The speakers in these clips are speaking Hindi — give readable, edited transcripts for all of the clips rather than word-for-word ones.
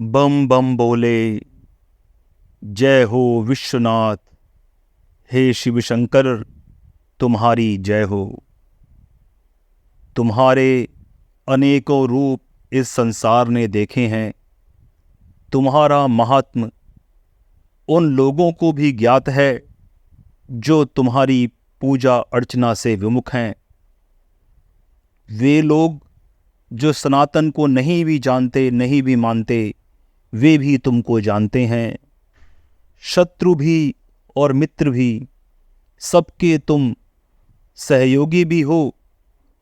बम बम बोले, जय हो विश्वनाथ। हे शिव शंकर, तुम्हारी जय हो। तुम्हारे अनेकों रूप इस संसार ने देखे हैं। तुम्हारा महात्म उन लोगों को भी ज्ञात है जो तुम्हारी पूजा अर्चना से विमुख हैं। वे लोग जो सनातन को नहीं भी जानते, नहीं भी मानते, वे भी तुमको जानते हैं। शत्रु भी और मित्र भी, सबके तुम सहयोगी भी हो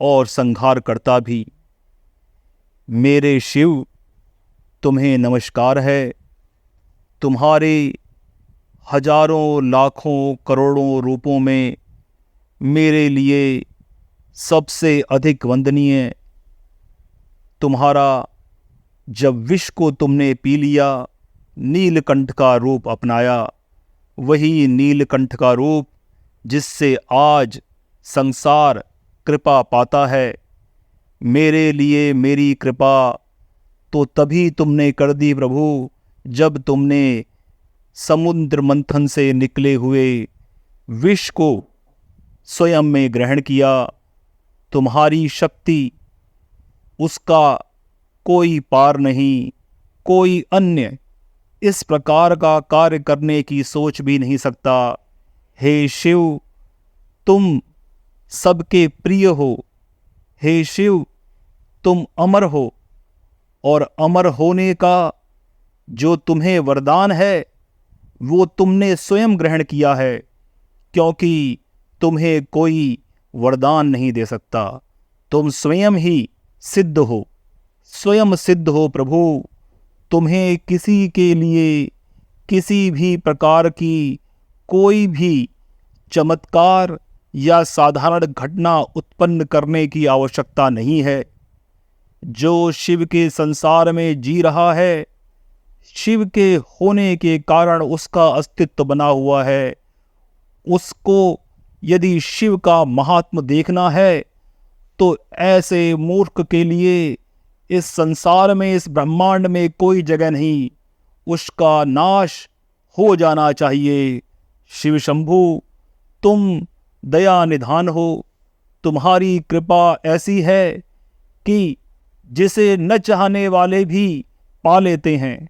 और संहारकर्ता भी। मेरे शिव, तुम्हें नमस्कार है। तुम्हारे हजारों लाखों करोड़ों रूपों में मेरे लिए सबसे अधिक वंदनीय तुम्हारा, जब विष को तुमने पी लिया, नीलकंठ का रूप अपनाया, वही नीलकंठ का रूप जिससे आज संसार कृपा पाता है। मेरे लिए मेरी कृपा तो तभी तुमने कर दी प्रभु, जब तुमने समुद्र मंथन से निकले हुए विष को स्वयं में ग्रहण किया। तुम्हारी शक्ति, उसका कोई पार नहीं। कोई अन्य इस प्रकार का कार्य करने की सोच भी नहीं सकता। हे शिव, तुम सबके प्रिय हो। हे शिव, तुम अमर हो और अमर होने का जो तुम्हें वरदान है वो तुमने स्वयं ग्रहण किया है, क्योंकि तुम्हें कोई वरदान नहीं दे सकता। तुम स्वयं ही सिद्ध हो, स्वयं सिद्ध हो प्रभु। तुम्हें किसी के लिए किसी भी प्रकार की कोई भी चमत्कार या साधारण घटना उत्पन्न करने की आवश्यकता नहीं है। जो शिव के संसार में जी रहा है, शिव के होने के कारण उसका अस्तित्व बना हुआ है। उसको यदि शिव का महात्म देखना है तो ऐसे मूर्ख के लिए इस संसार में, इस ब्रह्मांड में कोई जगह नहीं। उसका नाश हो जाना चाहिए। शिव शंभु, तुम दया निधान हो। तुम्हारी कृपा ऐसी है कि जिसे न चाहने वाले भी पा लेते हैं।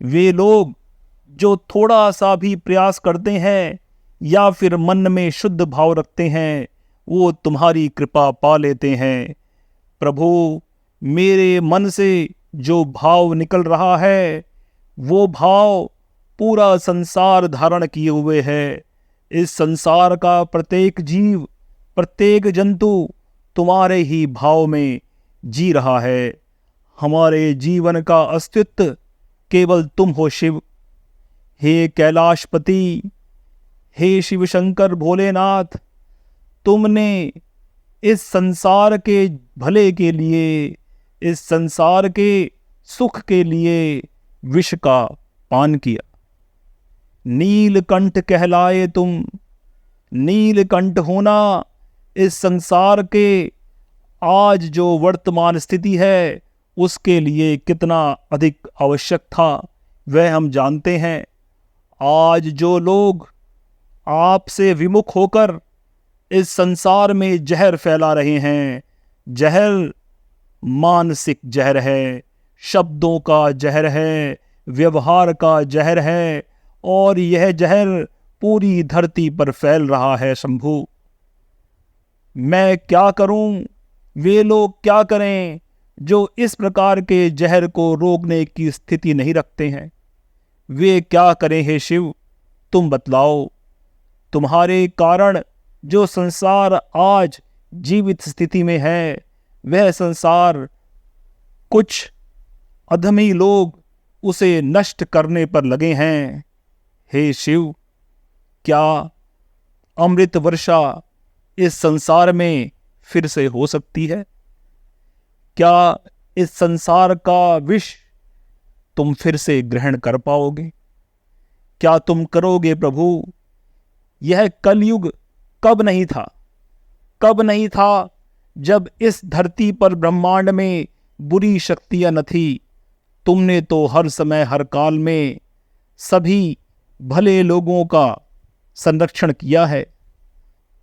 वे लोग जो थोड़ा सा भी प्रयास करते हैं या फिर मन में शुद्ध भाव रखते हैं, वो तुम्हारी कृपा पा लेते हैं। प्रभु, मेरे मन से जो भाव निकल रहा है, वो भाव पूरा संसार धारण किए हुए है। इस संसार का प्रत्येक जीव, प्रत्येक जंतु तुम्हारे ही भाव में जी रहा है। हमारे जीवन का अस्तित्व केवल तुम हो शिव। हे कैलाशपति, हे शिव शंकर भोलेनाथ, तुमने इस संसार के भले के लिए, इस संसार के सुख के लिए विष का पान किया। नीलकंठ कहलाए तुम। नीलकंठ होना इस संसार के आज जो वर्तमान स्थिति है उसके लिए कितना अधिक आवश्यक था, वह हम जानते हैं। आज जो लोग आपसे विमुख होकर इस संसार में जहर फैला रहे हैं, जहर मानसिक जहर है, शब्दों का जहर है, व्यवहार का जहर है, और यह जहर पूरी धरती पर फैल रहा है। शंभु, मैं क्या करूं, वे लोग क्या करें जो इस प्रकार के जहर को रोकने की स्थिति नहीं रखते हैं। वे क्या करें हे शिव, तुम बतलाओ। तुम्हारे कारण जो संसार आज जीवित स्थिति में है, वह संसार कुछ अधमी लोग उसे नष्ट करने पर लगे हैं। हे शिव, क्या अमृत वर्षा इस संसार में फिर से हो सकती है? क्या इस संसार का विष तुम फिर से ग्रहण कर पाओगे? क्या तुम करोगे प्रभु? यह कलयुग कब नहीं था? कब नहीं था जब इस धरती पर ब्रह्मांड में बुरी शक्तियां न थी? तुमने तो हर समय हर काल में सभी भले लोगों का संरक्षण किया है।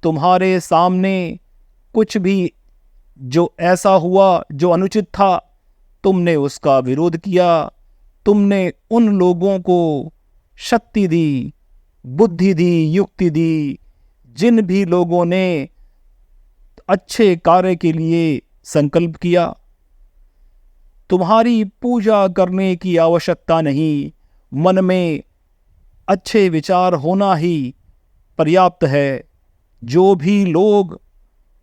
तुम्हारे सामने कुछ भी जो ऐसा हुआ जो अनुचित था, तुमने उसका विरोध किया। तुमने उन लोगों को शक्ति दी, बुद्धि दी, युक्ति दी, जिन भी लोगों ने अच्छे कार्य के लिए संकल्प किया। तुम्हारी पूजा करने की आवश्यकता नहीं, मन में अच्छे विचार होना ही पर्याप्त है। जो भी लोग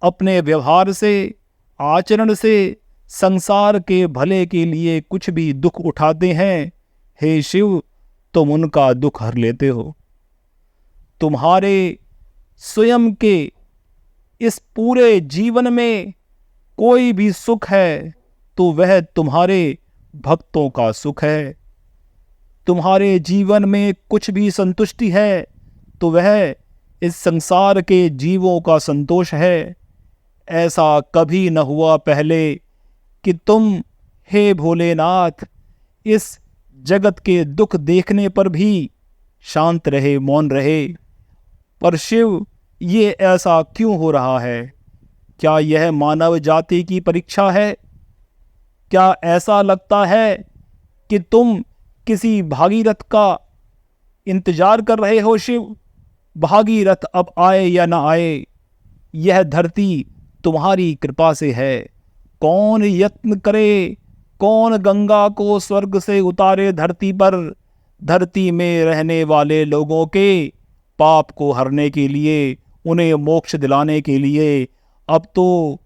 अपने व्यवहार से, आचरण से संसार के भले के लिए कुछ भी दुख उठाते हैं, हे शिव, तुम उनका दुख हर लेते हो। तुम्हारे स्वयं के इस पूरे जीवन में कोई भी सुख है तो वह तुम्हारे भक्तों का सुख है। तुम्हारे जीवन में कुछ भी संतुष्टि है तो वह इस संसार के जीवों का संतोष है। ऐसा कभी न हुआ पहले कि तुम, हे भोलेनाथ, इस जगत के दुख देखने पर भी शांत रहे, मौन रहे। पर शिव, ये ऐसा क्यों हो रहा है? क्या यह मानव जाति की परीक्षा है? क्या ऐसा लगता है कि तुम किसी भागीरथ का इंतजार कर रहे हो शिव? भागीरथ अब आए या ना आए, यह धरती तुम्हारी कृपा से है। कौन यत्न करे, कौन गंगा को स्वर्ग से उतारे धरती पर, धरती में रहने वाले लोगों के पाप को हरने के लिए, उन्हें मोक्ष दिलाने के लिए। अब तो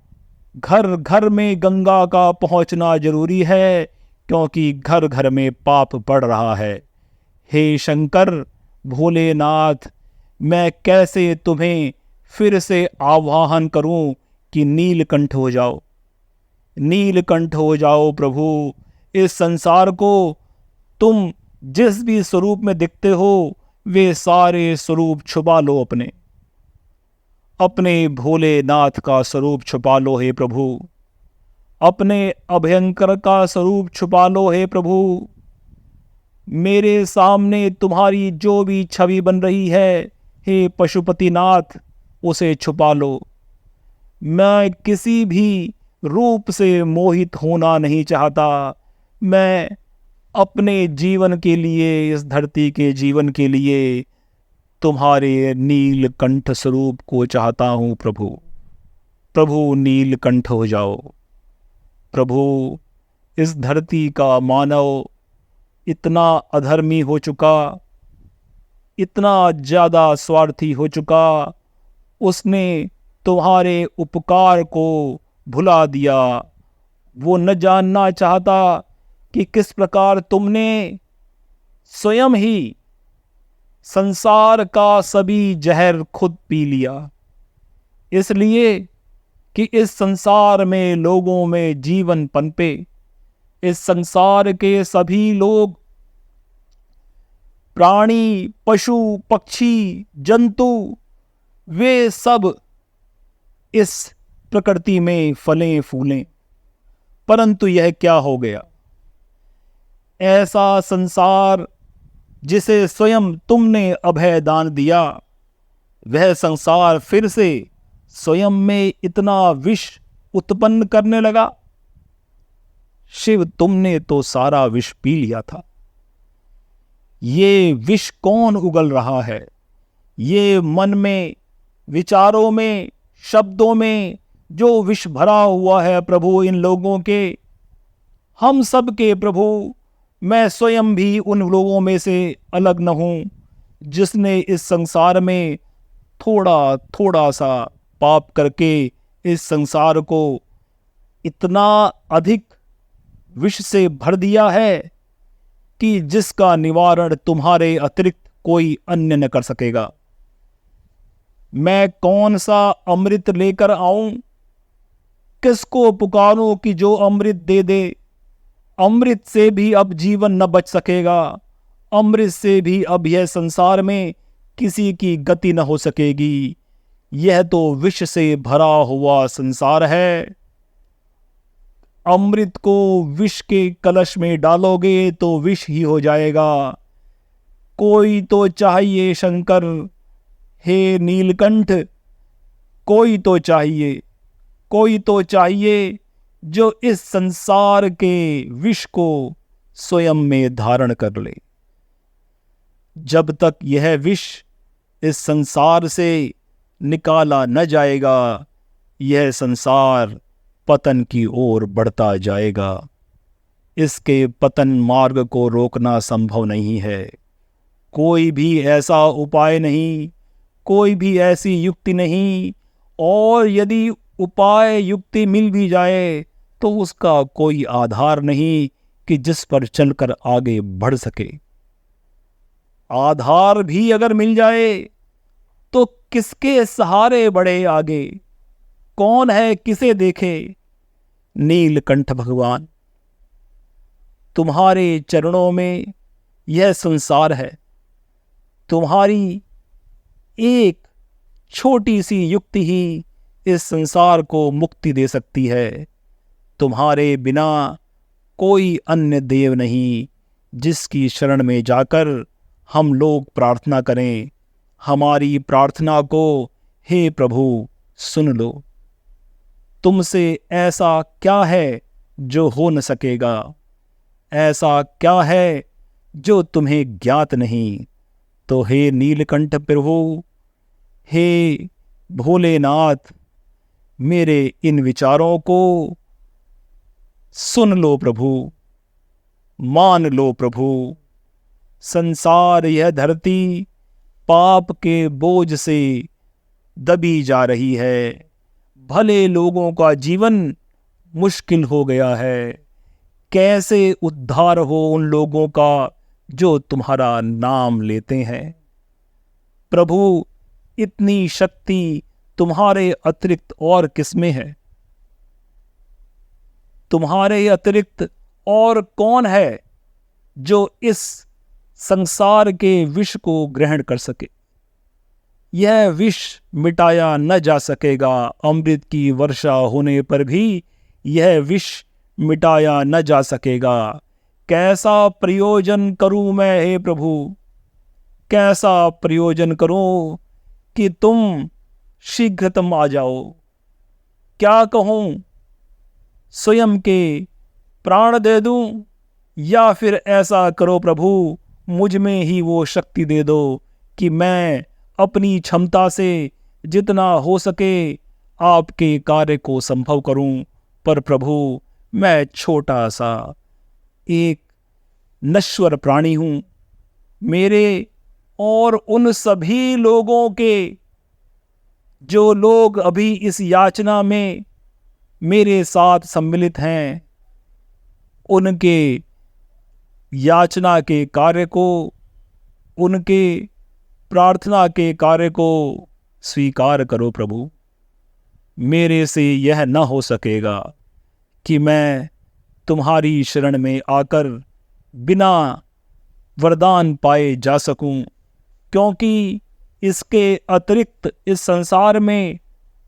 घर घर में गंगा का पहुंचना जरूरी है, क्योंकि घर घर में पाप बढ़ रहा है। हे शंकर, भोलेनाथ, मैं कैसे तुम्हें फिर से आवाहन करूं कि नीलकंठ हो जाओ, नीलकंठ हो जाओ प्रभु। इस संसार को तुम जिस भी स्वरूप में दिखते हो, वे सारे स्वरूप छुपा लो, अपने भोलेनाथ का स्वरूप छुपा लो हे प्रभु। अपने अभयंकर का स्वरूप छुपा लो हे प्रभु। मेरे सामने तुम्हारी जो भी छवि बन रही है, हे पशुपतिनाथ, उसे छुपा लो। मैं किसी भी रूप से मोहित होना नहीं चाहता। मैं अपने जीवन के लिए, इस धरती के जीवन के लिए तुम्हारे नीलकंठ स्वरूप को चाहता हूँ प्रभु। प्रभु नीलकंठ हो जाओ। प्रभु, इस धरती का मानव इतना अधर्मी हो चुका, इतना ज़्यादा स्वार्थी हो चुका, उसने तुम्हारे उपकार को भुला दिया। वो न जानना चाहता कि किस प्रकार तुमने स्वयं ही संसार का सभी जहर खुद पी लिया, इसलिए कि इस संसार में लोगों में जीवन पनपे। इस संसार के सभी लोग, प्राणी, पशु, पक्षी, जंतु, वे सब इस प्रकृति में फलें फूलें। परंतु यह क्या हो गया? ऐसा संसार जिसे स्वयं तुमने अभय दान दिया, वह संसार फिर से स्वयं में इतना विष उत्पन्न करने लगा। शिव, तुमने तो सारा विष पी लिया था। ये विष कौन उगल रहा है? ये मन में, विचारों में, शब्दों में जो विष भरा हुआ है प्रभु, इन लोगों के, हम सब के प्रभु, मैं स्वयं भी उन लोगों में से अलग न हूँ जिसने इस संसार में थोड़ा थोड़ा सा पाप करके इस संसार को इतना अधिक विष से भर दिया है कि जिसका निवारण तुम्हारे अतिरिक्त कोई अन्य न कर सकेगा। मैं कौन सा अमृत लेकर आऊं? किसको पुकारूं कि जो अमृत दे दे? अमृत से भी अब जीवन न बच सकेगा। अमृत से भी अब यह संसार में किसी की गति न हो सकेगी। यह तो विष से भरा हुआ संसार है। अमृत को विष के कलश में डालोगे तो विष ही हो जाएगा। कोई तो चाहिए शंकर, हे नीलकंठ, कोई तो चाहिए, कोई तो चाहिए जो इस संसार के विष को स्वयं में धारण कर ले। जब तक यह विष इस संसार से निकाला न जाएगा, यह संसार पतन की ओर बढ़ता जाएगा। इसके पतन मार्ग को रोकना संभव नहीं है। कोई भी ऐसा उपाय नहीं, कोई भी ऐसी युक्ति नहीं, और यदि उपाय युक्ति मिल भी जाए तो उसका कोई आधार नहीं कि जिस पर चलकर आगे बढ़ सके। आधार भी अगर मिल जाए तो किसके सहारे बढ़े आगे? कौन है किसे देखे? नीलकंठ भगवान, तुम्हारे चरणों में यह संसार है। तुम्हारी एक छोटी सी युक्ति ही इस संसार को मुक्ति दे सकती है। तुम्हारे बिना कोई अन्य देव नहीं जिसकी शरण में जाकर हम लोग प्रार्थना करें। हमारी प्रार्थना को हे प्रभु सुन लो। तुमसे ऐसा क्या है जो हो न सकेगा? ऐसा क्या है जो तुम्हें ज्ञात नहीं? तो हे नीलकंठ प्रभु, हे भोलेनाथ, मेरे इन विचारों को सुन लो प्रभु, मान लो प्रभु। संसार, यह धरती पाप के बोझ से दबी जा रही है। भले लोगों का जीवन मुश्किल हो गया है। कैसे उद्धार हो उन लोगों का जो तुम्हारा नाम लेते हैं। प्रभु, इतनी शक्ति तुम्हारे अतिरिक्त और किसमें है? तुम्हारे अतिरिक्त और कौन है जो इस संसार के विष को ग्रहण कर सके? यह विष मिटाया न जा सकेगा। अमृत की वर्षा होने पर भी यह विष मिटाया न जा सकेगा। कैसा प्रयोजन करूं मैं हे प्रभु? कैसा प्रयोजन करूं कि तुम शीघ्रतम आ जाओ? क्या कहूं? स्वयं के प्राण दे दूं, या फिर ऐसा करो प्रभु, मुझ में ही वो शक्ति दे दो कि मैं अपनी क्षमता से जितना हो सके आपके कार्य को संभव करूं। पर प्रभु, मैं छोटा सा एक नश्वर प्राणी हूं। मेरे और उन सभी लोगों के जो लोग अभी इस याचना में मेरे साथ सम्मिलित हैं, उनके याचना के कार्य को, उनके प्रार्थना के कार्य को स्वीकार करो प्रभु। मेरे से यह न हो सकेगा कि मैं तुम्हारी शरण में आकर बिना वरदान पाए जा सकूं, क्योंकि इसके अतिरिक्त इस संसार में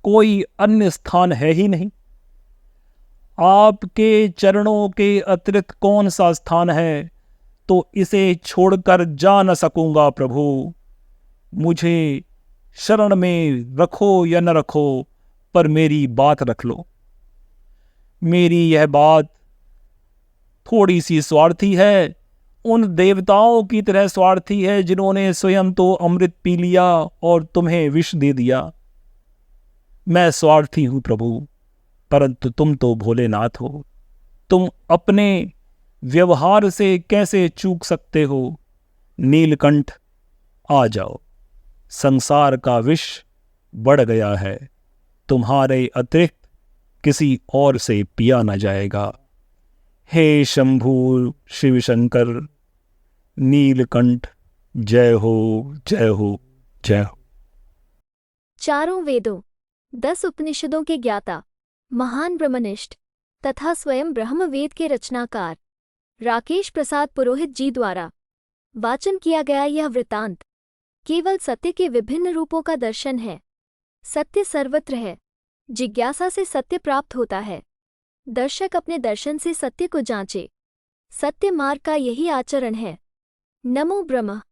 कोई अन्य स्थान है ही नहीं। आपके चरणों के अतिरिक्त कौन सा स्थान है? तो इसे छोड़कर जा न सकूंगा प्रभु। मुझे शरण में रखो या न रखो, पर मेरी बात रख लो। मेरी यह बात थोड़ी सी स्वार्थी है, उन देवताओं की तरह स्वार्थी है जिन्होंने स्वयं तो अमृत पी लिया और तुम्हें विष दे दिया। मैं स्वार्थी हूं प्रभु, परंतु तुम तो भोलेनाथ हो। तुम अपने व्यवहार से कैसे चूक सकते हो? नीलकंठ, आ जाओ। संसार का विष बढ़ गया है, तुम्हारे अतिरिक्त किसी और से पिया न जाएगा। हे शंभु शिव शंकर, नीलकंठ, जय हो, जय हो, जय हो। चारों वेदों, 10 उपनिषदों के ज्ञाता, महान ब्रह्मनिष्ठ तथा स्वयं ब्रह्मवेद के रचनाकार राकेश प्रसाद पुरोहित जी द्वारा वाचन किया गया यह वृतांत केवल सत्य के विभिन्न रूपों का दर्शन है। सत्य सर्वत्र है। जिज्ञासा से सत्य प्राप्त होता है। दर्शक अपने दर्शन से सत्य को जांचे। सत्य मार्ग का यही आचरण है। नमो ब्रह्म।